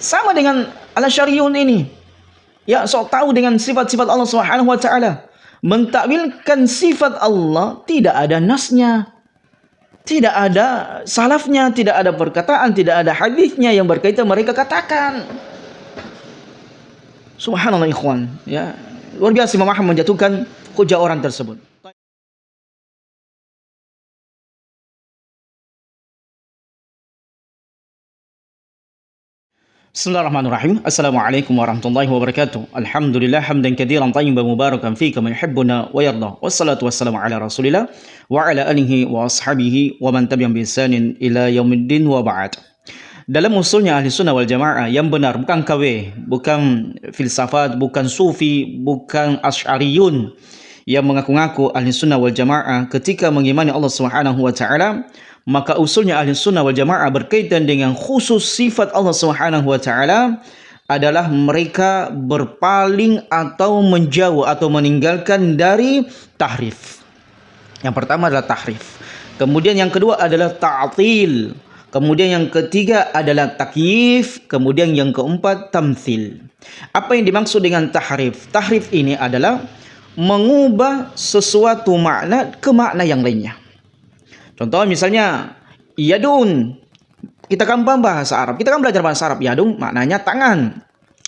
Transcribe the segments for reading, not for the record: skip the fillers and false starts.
Sama dengan al-Asy'ariyun ini. Ya, sok tahu dengan sifat-sifat Allah Subhanahu wa taala. Mentakwilkan sifat Allah tidak ada nasnya. Tidak ada salafnya, tidak ada perkataan, tidak ada hadisnya yang berkaitan mereka katakan. Subhanallah ikhwan, ya. Luar biasa Imam Ahmad menjatuhkan hujah orang tersebut. Bismillahirrahmanirrahim. Assalamualaikum warahmatullahi wabarakatuh. Alhamdulillah hamdan katsiran thayyiban mubarakan fi kama yuhibbuna wa yarda. Wassalatu wassalamu ala Rasulillah wa ala alihi wa ashabihi wa man tabi'ahum bi ihsanin ila yaumiddin wa ba'd. Dalam usulnya ahli sunnah wal jamaah yang benar, bukan KW, bukan filsafat, bukan sufi, bukan asy'ariyun yang mengaku-ngaku ahli sunnah wal jamaah ketika mengimani Allah Subhanahu wa taala, maka usulnya ahli sunnah wal jamaah berkaitan dengan khusus sifat Allah Subhanahu wa taala adalah mereka berpaling atau menjauh atau meninggalkan dari tahrif. Yang pertama adalah tahrif. Kemudian yang kedua adalah ta'til. Kemudian yang ketiga adalah takyif. Kemudian yang keempat tamtsil. Apa yang dimaksud dengan tahrif? Tahrif ini adalah mengubah sesuatu makna ke makna yang lainnya. Contoh misalnya yadun. Kita kan paham bahasa Arab. Kita kan belajar bahasa Arab. Yadun maknanya tangan.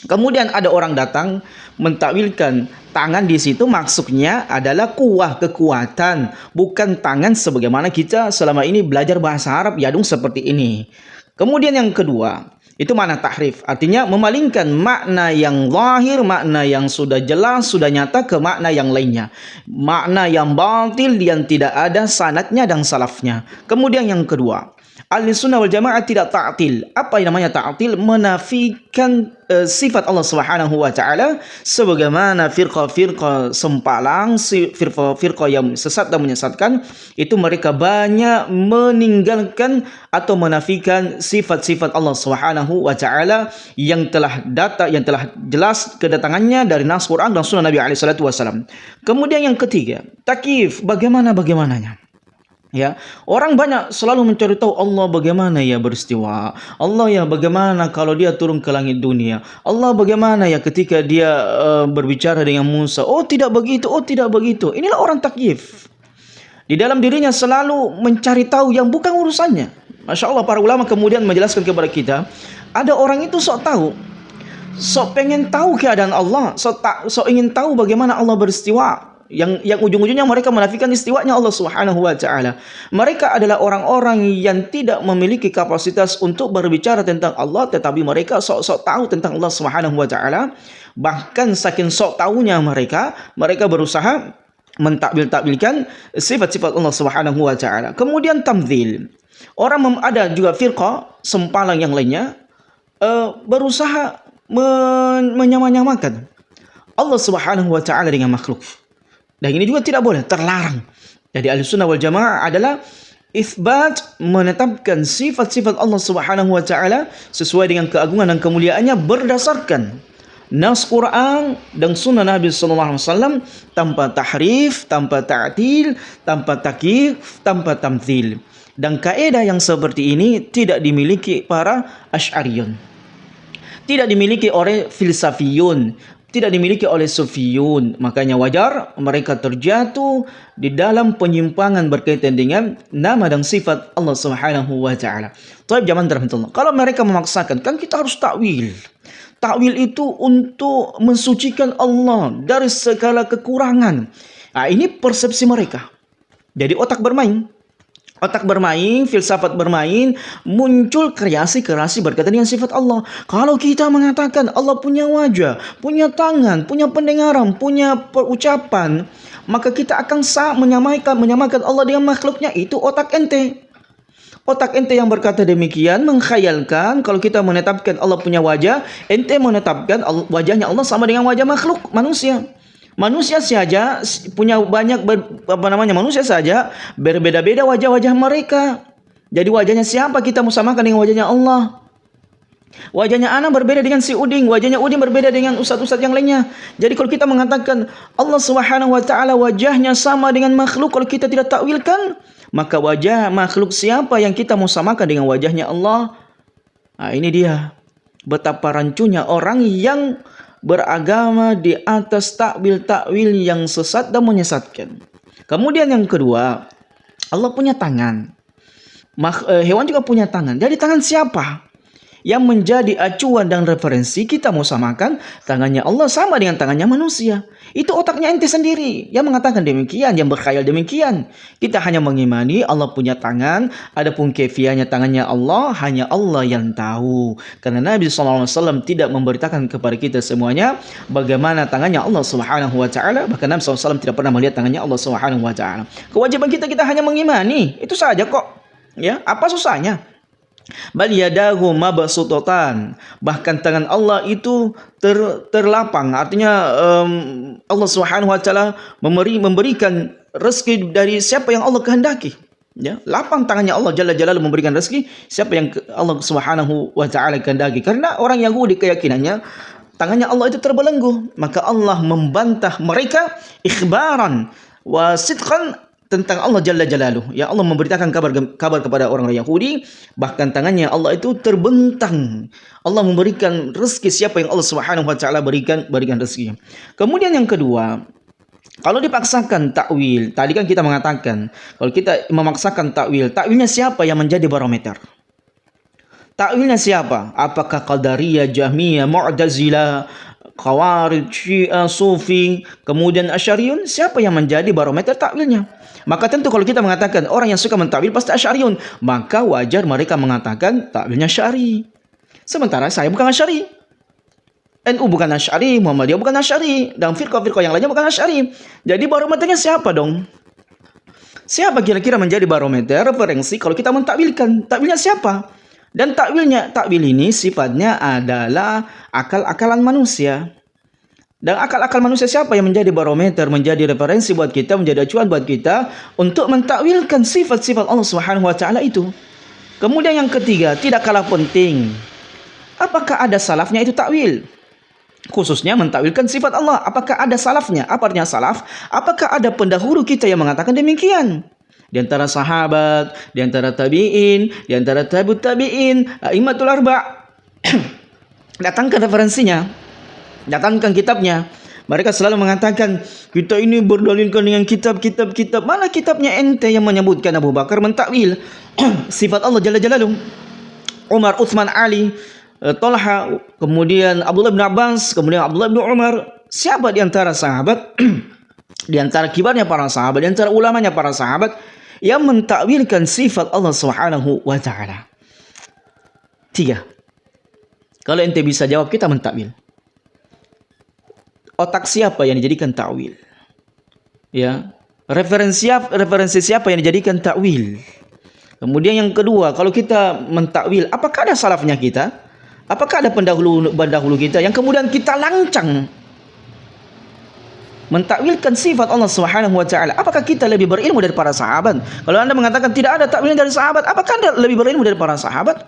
Kemudian ada orang datang mentakwilkan tangan di situ maksudnya adalah kuah, kekuatan, bukan tangan sebagaimana kita selama ini belajar bahasa Arab yadun seperti ini. Kemudian yang kedua, itu makna tahrif, artinya memalingkan makna yang zahir, makna yang sudah jelas, sudah nyata ke makna yang lainnya. Makna yang batil yang tidak ada sanadnya dan salafnya. Kemudian yang kedua, ahli sunnah wal jamaah tidak ta'til. Apa yang namanya ta'til? Menafikan sifat Allah Subhanahu wa taala sebagaimana firqah-firqah sempalang, firqah yang sesat dan menyesatkan, itu mereka banyak meninggalkan atau menafikan sifat-sifat Allah Subhanahu wa taala yang telah jelas kedatangannya dari nas Quran dan sunnah Nabi alaihi salatu wasallam. Kemudian yang ketiga, takyif, bagaimananya. Ya, orang banyak selalu mencari tahu Allah bagaimana ya beristiwa. Allah ya bagaimana kalau dia turun ke langit dunia. Allah bagaimana ya ketika dia berbicara dengan Musa. Oh tidak begitu, oh tidak begitu. Inilah orang takyif. Di dalam dirinya selalu mencari tahu yang bukan urusannya. Masya Allah, para ulama kemudian menjelaskan kepada kita, ada orang itu sok tahu. Sok pengen tahu keadaan Allah. Sok ingin tahu bagaimana Allah beristiwa. Yang ujung-ujungnya mereka menafikan istiwanya Allah Subhanahu wa taala. Mereka adalah orang-orang yang tidak memiliki kapasitas untuk berbicara tentang Allah, tetapi mereka sok-sok tahu tentang Allah Subhanahu wa taala. Bahkan saking sok tahunya mereka berusaha mentakwil-takwilkan sifat-sifat Allah Subhanahu wa taala. Kemudian tamtsil. Orang ada juga firqah sempalang yang lainnya berusaha menyamakan Allah Subhanahu wa taala dengan makhluk. Dan ini juga tidak boleh, terlarang. Jadi Ahlussunnah wal Jamaah adalah itsbat, menetapkan sifat-sifat Allah Subhanahu wa taala sesuai dengan keagungan dan kemuliaannya berdasarkan nas Quran dan sunnah Nabi sallallahu alaihi wasallam, tanpa tahrif, tanpa ta'til, tanpa takyif, tanpa tamtsil. Dan kaidah yang seperti ini tidak dimiliki para Asy'ariyun. Tidak dimiliki oleh filsafiyun, tidak dimiliki oleh sufiyun. Makanya wajar mereka terjatuh di dalam penyimpangan berkaitan dengan nama dan sifat Allah Subhanahu wa taala. Taib zaman rahmatullah. Kalau mereka memaksakan, kan kita harus takwil. Takwil itu untuk mensucikan Allah dari segala kekurangan. Nah, ini persepsi mereka. Jadi otak bermain, filsafat bermain, muncul kreasi-kreasi berkaitan dengan sifat Allah. Kalau kita mengatakan Allah punya wajah, punya tangan, punya pendengaran, punya ucapan, maka kita akan menyamakan Allah dengan makhluknya. Itu otak ente. Otak ente yang berkata demikian mengkhayalkan kalau kita menetapkan Allah punya wajah, ente menetapkan wajahnya Allah sama dengan wajah makhluk manusia. Manusia saja punya banyak manusia saja berbeda-beda wajah-wajah mereka. Jadi wajahnya siapa kita musamakan dengan wajahnya Allah? Wajahnya Ana berbeda dengan si Uding, wajahnya Uding berbeda dengan ustaz-ustaz yang lainnya. Jadi kalau kita mengatakan Allah Subhanahu wa taala wajahnya sama dengan makhluk, kalau kita tidak takwilkan, maka wajah makhluk siapa yang kita musamakan dengan wajahnya Allah? Nah, ini dia. betapa rancunya orang yang beragama di atas takwil-takwil yang sesat dan menyesatkan. Kemudian yang kedua, Allah punya tangan. Hewan juga punya tangan. Jadi tangan siapa yang menjadi acuan dan referensi kita mau samakan? Tangannya Allah sama dengan tangannya manusia. Itu otaknya ente sendiri yang mengatakan demikian, yang berkhayal demikian. Kita hanya mengimani Allah punya tangan, adapun kefiahnya tangannya Allah, hanya Allah yang tahu. Karena Nabi SAW tidak memberitakan kepada kita semuanya bagaimana tangannya Allah Subhanahu wa taala. Bahkan Nabi SAW tidak pernah melihat tangannya Allah Subhanahu wa taala. Kewajiban kita hanya mengimani, itu saja kok. Ya, apa susahnya? Bal yadahu mabsutatan. Bahkan tangan Allah itu terlapang. Artinya Allah Subhanahu wa taala memberikan rezeki dari siapa yang Allah kehendaki. Ya, lapang tangannya Allah Jalla Jalaluhu memberikan rezeki siapa yang Allah Subhanahu wa taala kehendaki. Karena orang Yahudi keyakinannya tangannya Allah itu terbelenggu, maka Allah membantah mereka ikhbaran wa sidqan tentang Allah Jalla Jalaluhu. Ya, Allah memberitakan kabar kepada orang Yahudi, bahkan tangannya Allah itu terbentang. Allah memberikan rezeki siapa yang Allah Subhanahu wa taala berikan rezeki. Kemudian yang kedua, kalau dipaksakan takwil, tadi kan kita mengatakan kalau kita memaksakan takwil, takwilnya siapa yang menjadi barometer? Takwilnya siapa? Apakah Qadariyah, Jahmiyah, Mu'tazilah, Khawarij, Syiah, Sufi, kemudian Asy'ariyun? Siapa yang menjadi barometer takwilnya? Maka tentu kalau kita mengatakan orang yang suka mentakwil pasti Asy'ariyun, maka wajar mereka mengatakan takwilnya Syari. Sementara saya bukan Asy'ari. NU bukan Asy'ari, Muhammadiyah bukan Asy'ari, dan firqah-firqah yang lainnya bukan Asy'ari. Jadi barometernya siapa dong? Siapa kira-kira menjadi barometer referensi kalau kita mentakwilkan? Takwilnya siapa? Dan takwil ini sifatnya adalah akal-akalan manusia. Dan akal-akal manusia siapa yang menjadi barometer, menjadi referensi buat kita, menjadi acuan buat kita untuk mentakwilkan sifat-sifat Allah Subhanahu wa taala itu. Kemudian yang ketiga, tidak kalah penting, apakah ada salafnya itu takwil? Khususnya mentakwilkan sifat Allah, apakah ada salafnya? Apa artinya salaf? Apakah ada pendahulu kita yang mengatakan demikian? Di antara sahabat, di antara tabi'in, di antara tabi'ut tabi'in, a'immatul arba'. Datangkan referensinya, datangkan kitabnya. Mereka selalu mengatakan, kita ini berdalilkan dengan kitab. Mana kitabnya ente yang menyebutkan Abu Bakar mentakwil sifat Allah Jalla Jalaluhu? Umar, Utsman, Ali, Talha, kemudian Abdullah bin Abbas, kemudian Abdullah bin Umar. Siapa di antara sahabat, di antara kibarnya para sahabat, di antara ulamanya para sahabat yang mentakwilkan sifat Allah Subhanahu wa taala? 3. Kalau ente bisa jawab, kita mentakwil. Otak siapa yang dijadikan takwil? Ya, referensi siapa yang dijadikan takwil? Kemudian yang kedua, kalau kita mentakwil, apakah ada salafnya kita? Apakah ada pendahulu kita yang kemudian kita lancang mentakwilkan sifat Allah Subhanahu wa taala? Apakah kita lebih berilmu dari para sahabat? Kalau Anda mengatakan tidak ada takwil dari sahabat, apakah Anda lebih berilmu dari para sahabat?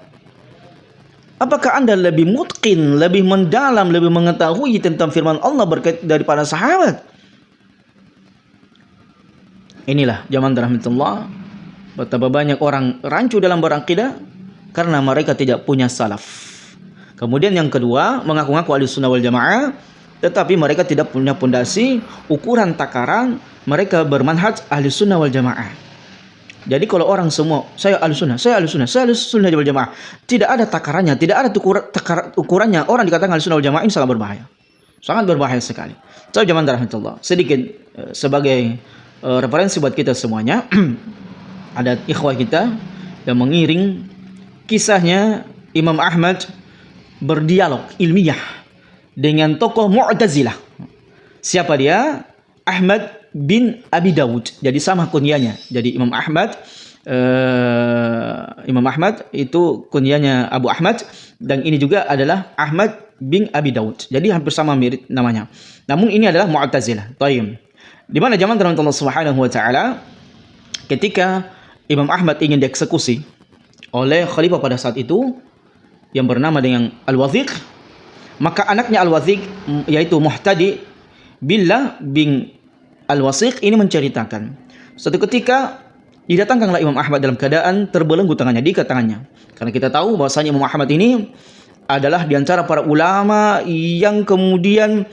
Apakah Anda lebih mutqin, lebih mendalam, lebih mengetahui tentang firman Allah dari para sahabat? Inilah zaman rahmatullah, betapa banyak orang rancu dalam berakidah karena mereka tidak punya salaf. Kemudian yang kedua, mengaku-ngaku Ahlussunnah wal Jamaah, tetapi mereka tidak punya pondasi, ukuran takaran, mereka bermanhaj Ahlussunnah wal Jamaah. Jadi kalau orang semua, saya Ahlussunnah wal Jamaah, tidak ada takarannya, tidak ada ukurannya, orang dikatakan Ahlussunnah wal Jamaah, ini sangat berbahaya. Sangat berbahaya sekali. So, zaman rahmatullah, sedikit sebagai referensi buat kita semuanya. Ada ikhwah kita yang mengiring kisahnya Imam Ahmad berdialog ilmiah dengan tokoh Mu'tazilah. Siapa dia? Ahmad bin Abi Dawud. Jadi sama kunyanya. Jadi Imam Ahmad itu kunyanya Abu Ahmad, dan ini juga adalah Ahmad bin Abi Dawud. Jadi hampir sama mirip namanya. Namun ini adalah Mu'tazilah. Tayyib. Di mana zaman Allah Subhanahu wa taala ketika Imam Ahmad ingin dieksekusi oleh khalifah pada saat itu yang bernama dengan Al-Wathiq, maka anaknya Al-Wathiq yaitu Muhtadi Billah bin Al-Wathiq ini menceritakan, suatu ketika didatangkanlah Imam Ahmad dalam keadaan terbelenggu tangannya, diikat tangannya. Karena kita tahu bahwasanya Imam Ahmad ini adalah di antara para ulama yang kemudian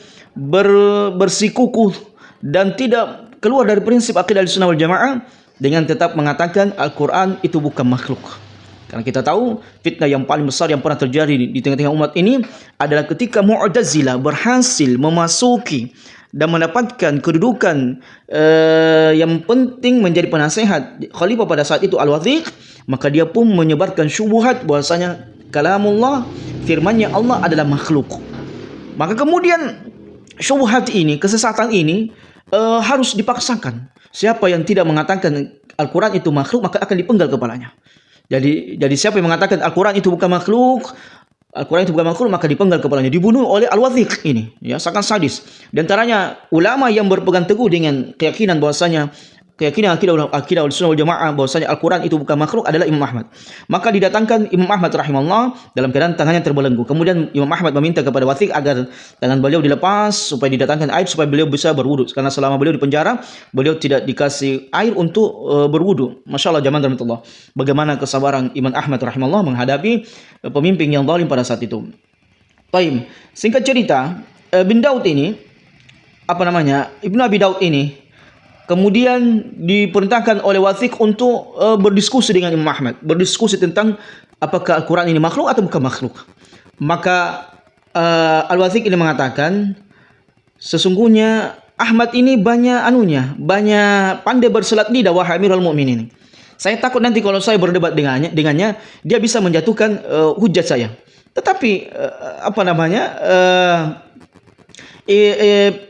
bersikukuh dan tidak keluar dari prinsip akidah Ahlussunnah wal Jamaah dengan tetap mengatakan Al-Quran itu bukan makhluk. Karena kita tahu fitnah yang paling besar yang pernah terjadi di tengah-tengah umat ini adalah ketika Mu'tazilah berhasil memasuki dan mendapatkan kedudukan yang penting menjadi penasehat khalifah pada saat itu Al-Wathiq, maka dia pun menyebarkan syubhat bahwasanya kalamullah, firman-Nya Allah adalah makhluk. Maka kemudian syubhat ini, kesesatan ini harus dipaksakan. Siapa yang tidak mengatakan Al-Quran itu makhluk, maka akan dipenggal kepalanya. Jadi siapa yang mengatakan Al-Quran itu bukan makhluk, maka dipenggal kepalanya, dibunuh oleh Al-Wathiq ini, ya, sangat sadis. Di antaranya ulama yang berpegang teguh dengan keyakinan bahwasanya akidah Ahlussunnah wal Jamaah bahwasanya Al-Quran itu bukan makhluk adalah Imam Ahmad. Maka didatangkan Imam Ahmad rahimahullah dalam keadaan tangannya terbelenggu. Kemudian Imam Ahmad meminta kepada Wathiq agar tangan beliau dilepas supaya didatangkan air supaya beliau bisa berwudu. Karena selama beliau di penjara, beliau tidak dikasih air untuk berwudu. Masya Allah, jamaah rahmatullah. Bagaimana kesabaran Imam Ahmad rahimahullah menghadapi pemimpin yang zalim pada saat itu. Baik, singkat cerita, bin Daud ini, Ibnu Abi Daud ini kemudian diperintahkan oleh Wathiq untuk berdiskusi dengan Imam Ahmad, berdiskusi tentang apakah Al-Quran ini makhluk atau bukan makhluk. Maka Al-Wathiq ini mengatakan, sesungguhnya Ahmad ini banyak pandai berselat lidah, wahai Amirul Mukminin. Saya takut nanti kalau saya berdebat dengannya dia bisa menjatuhkan hujat saya. Tetapi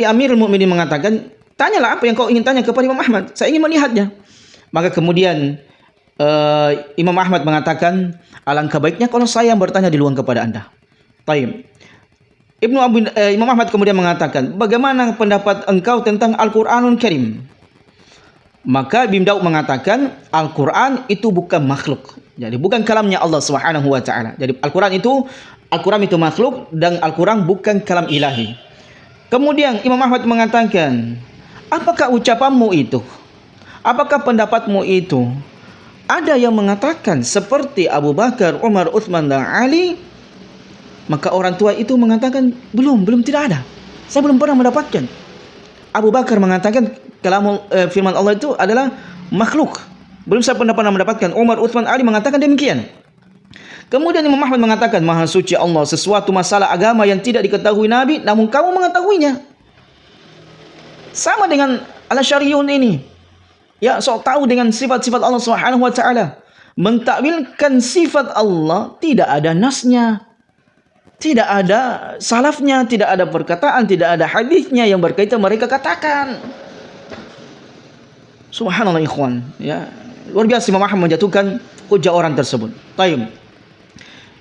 Amirul Mukminin mengatakan, tanyalah apa yang kau ingin tanya kepada Imam Ahmad. Saya ingin melihatnya. Maka kemudian Imam Ahmad mengatakan, alangkah baiknya kalau saya yang bertanya duluan kepada anda. Taib. Imam Ahmad kemudian mengatakan, bagaimana pendapat engkau tentang Al-Quranul Karim? Maka Ibn Daud mengatakan, Al-Quran itu bukan makhluk. Jadi bukan kalamnya Allah Subhanahu wa taala. Jadi Al-Quran itu makhluk dan Al-Quran bukan kalam ilahi. Kemudian Imam Ahmad mengatakan, apakah ucapanmu itu? Apakah pendapatmu itu? Ada yang mengatakan seperti Abu Bakar, Umar, Uthman dan Ali? Maka orang tua itu mengatakan, belum tidak ada. Saya belum pernah mendapatkan. Abu Bakar mengatakan firman Allah itu adalah makhluk. Belum saya pernah mendapatkan. Umar, Uthman, Ali mengatakan demikian. Kemudian Imam Ahmad mengatakan, Maha suci Allah, sesuatu masalah agama yang tidak diketahui Nabi, namun kamu mengetahuinya. Sama dengan Al-Asy'ariyun ini. Ya, sok tahu dengan sifat-sifat Allah Subhanahu wa taala. Mentakwilkan sifat Allah tidak ada nasnya. Tidak ada salafnya, tidak ada perkataan, tidak ada hadisnya yang berkaitan mereka katakan. Subhanallah ikhwan, ya. Luar biasa Imam Ahmad menjatuhkan hujah orang tersebut. Taib.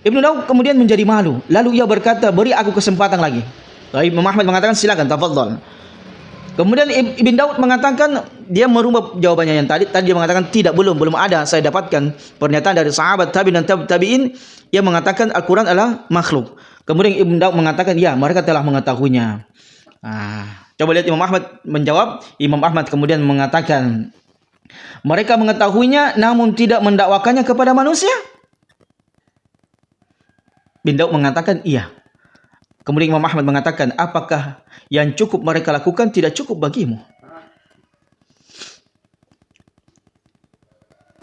Ibnu Daud kemudian menjadi malu. Lalu ia berkata, beri aku kesempatan lagi. Taib. Imam Ahmad mengatakan, silakan, tafadhal. Kemudian Ibn Daud mengatakan, dia merubah jawabannya yang tadi dia mengatakan tidak, belum ada saya dapatkan pernyataan dari sahabat tabi'in dan tabi'in yang mengatakan Al-Quran adalah makhluk. Kemudian Ibn Daud mengatakan, ya, mereka telah mengetahuinya. Coba lihat Imam Ahmad menjawab. Imam Ahmad kemudian mengatakan, mereka mengetahuinya namun tidak mendakwakannya kepada manusia. Ibn Daud mengatakan, iya. Kemudian Imam Ahmad mengatakan, apakah yang cukup mereka lakukan tidak cukup bagimu?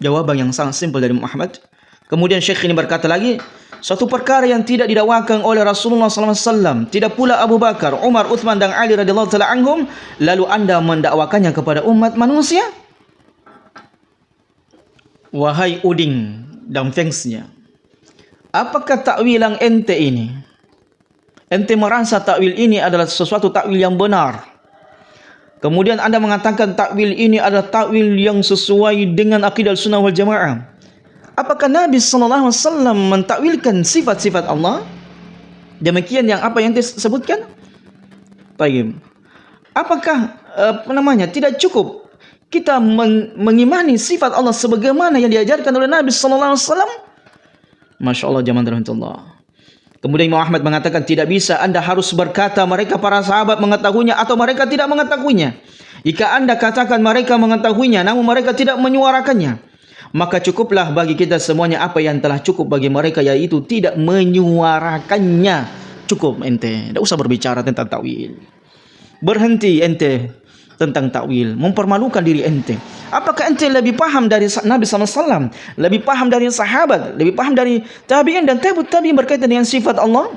Jawaban yang sangat simpel dari Imam Ahmad. Kemudian Syekh ini berkata lagi, suatu perkara yang tidak didakwakan oleh Rasulullah SAW, tidak pula Abu Bakar, Umar, Uthman dan Ali radhiyallahu taala anhum, lalu anda mendakwakannya kepada umat manusia? Wahai uding dan fansnya, apakah takwilan ente ini? Ente merasa takwil ini adalah sesuatu takwil yang benar. Kemudian anda mengatakan takwil ini adalah takwil yang sesuai dengan akidah Sunnah wal Jamaah. Apakah Nabi SAW mentakwilkan sifat-sifat Allah? Demikian yang apa yang disebutkan? Baik. Apakah tidak cukup kita mengimani sifat Allah sebagaimana yang diajarkan oleh Nabi SAW? Masya Allah, jamaah rahmatullah. Kemudian Imam Ahmad mengatakan, tidak bisa, anda harus berkata mereka para sahabat mengetahuinya atau mereka tidak mengetahuinya. Jika anda katakan mereka mengetahuinya namun mereka tidak menyuarakannya, maka cukuplah bagi kita semuanya apa yang telah cukup bagi mereka, yaitu tidak menyuarakannya. Cukup ente, tidak usah berbicara tentang takwil. Berhenti ente tentang takwil, mempermalukan diri ente. Apakah ente lebih paham dari Nabi SAW, lebih paham dari sahabat, lebih paham dari tabi'in dan tabi'ut tabi'in berkaitan dengan sifat Allah?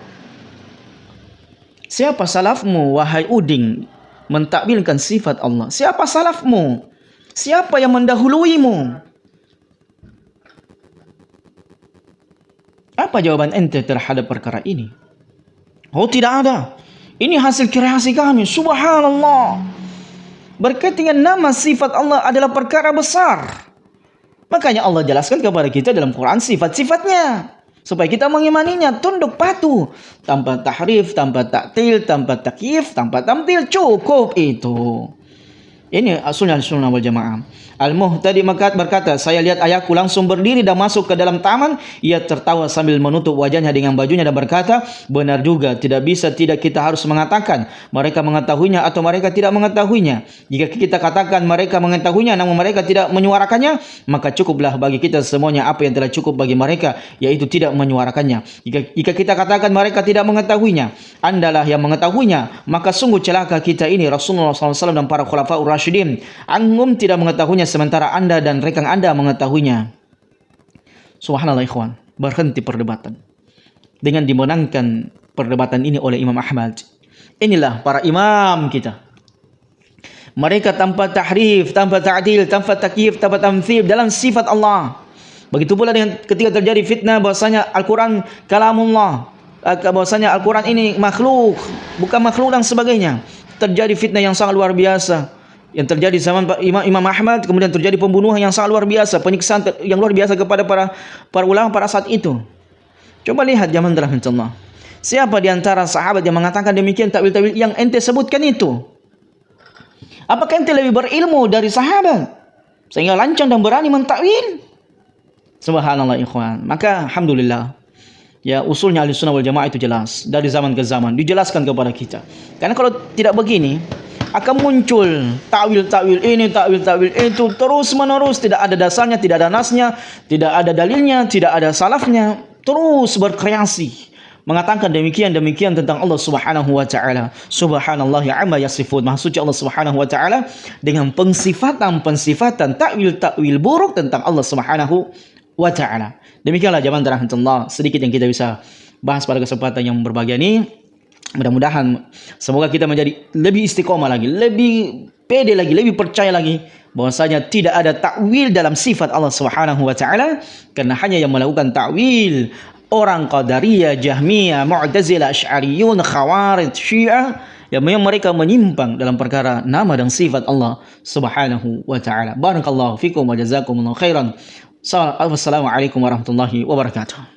Siapa salafmu, wahai Uding, mentakwilkan sifat Allah? Siapa salafmu? Siapa yang mendahuluimu? Apa jawaban ente terhadap perkara ini? Oh, tidak ada. Ini hasil kreasi kami. Subhanallah. Berkaitan dengan nama sifat Allah adalah perkara besar. Makanya Allah jelaskan kepada kita dalam Quran sifat-sifatnya, supaya kita mengimaninya, tunduk patuh, tanpa tahrif, tanpa ta'til, tanpa takyif, tanpa tamthil. Cukup itu. Ini sunnah wal jamaah. Al-Muhtadi berkata, saya lihat ayahku langsung berdiri dan masuk ke dalam taman. Ia tertawa sambil menutup wajahnya dengan bajunya dan berkata, benar juga, tidak kita harus mengatakan mereka mengetahuinya atau mereka tidak mengetahuinya. Jika kita katakan mereka mengetahuinya namun mereka tidak menyuarakannya, maka cukuplah bagi kita semuanya apa yang telah cukup bagi mereka, yaitu tidak menyuarakannya. Jika kita katakan mereka tidak mengetahuinya, andalah yang mengetahuinya, maka sungguh celaka kita ini. Rasulullah SAW dan para khulafaur rasyidin anhum tidak mengetahuinya, sementara anda dan rekan anda mengetahuinya. Subhanallah ikhwan, berhenti perdebatan dengan dimenangkan perdebatan ini oleh Imam Ahmad. Inilah para imam kita. Mereka tanpa tahrif, tanpa ta'dil, tanpa takyif, tanpa tamthil dalam sifat Allah. Begitu pula dengan ketika terjadi fitnah bahwasanya Al-Quran kalamullah, bahwasanya Al-Quran ini makhluk, bukan makhluk dan sebagainya. Terjadi fitnah yang sangat luar biasa yang terjadi zaman Imam Ahmad, kemudian terjadi pembunuhan yang sangat luar biasa, penyiksaan yang luar biasa kepada para ulama pada saat itu. Coba lihat zaman rahmatullah. Siapa di antara sahabat yang mengatakan demikian takwil-takwil yang ente sebutkan itu? Apakah ente lebih berilmu dari sahabat sehingga lancang dan berani mentakwil? Subhanallah ikhwan. Maka alhamdulillah, ya, usulnya Ahlussunnah wal Jamaah itu jelas dari zaman ke zaman dijelaskan kepada kita. Karena kalau tidak begini akan muncul takwil-takwil ini, takwil-takwil itu terus menerus, tidak ada dasarnya, tidak ada nasnya, tidak ada dalilnya, tidak ada salafnya, terus berkreasi mengatakan demikian tentang Allah Subhanahu wa taala. Subhanallah amma yasifun. Maha suci Allah Subhanahu wa taala dengan pensifatan takwil buruk tentang Allah Subhanahu wa taala. Demikianlah jamaah rahmatullah, sedikit yang kita bisa bahas pada kesempatan yang berbahagia ini. Mudah-mudahan semoga kita menjadi lebih istiqomah lagi, lebih pede lagi, lebih percaya lagi bahwasanya tidak ada takwil dalam sifat Allah Subhanahu wa taala, karena hanya yang melakukan takwil orang Qadariyah, Jahmiyah, Mu'tazilah, Asy'ariyun, Khawarij, Syiah yang mereka menyimpang dalam perkara nama dan sifat Allah Subhanahu wa taala. Barakallahu fikum wa jazakumullahu khairan. Wassalamualaikum warahmatullahi wabarakatuh.